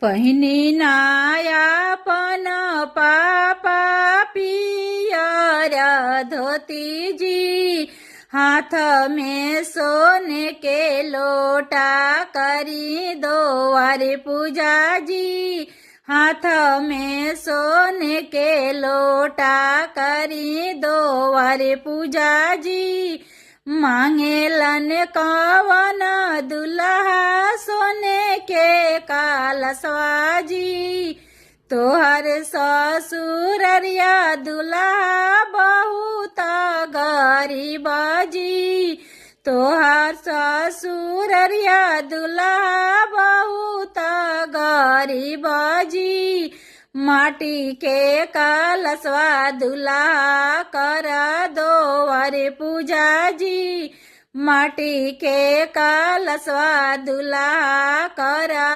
पहिनी नायापन पापा पियर धोती जी, हाथ में सोने के लोटा करी दो वारे पूजा जी, हाथ में सोने के लोटा करी दो वारे पूजा जी। मांगेलन कवन दुल्हा सोने के कालसवा जी, तोहर ससुररिया दुल्हा बहुत गरीब जी, तोहर ससुररिया दुल्हा बहुत गरीब जी। माटी के कलशवा दुल्हा कर दो वारे पूजा जी, माटी के कलशवा दुल्हा कर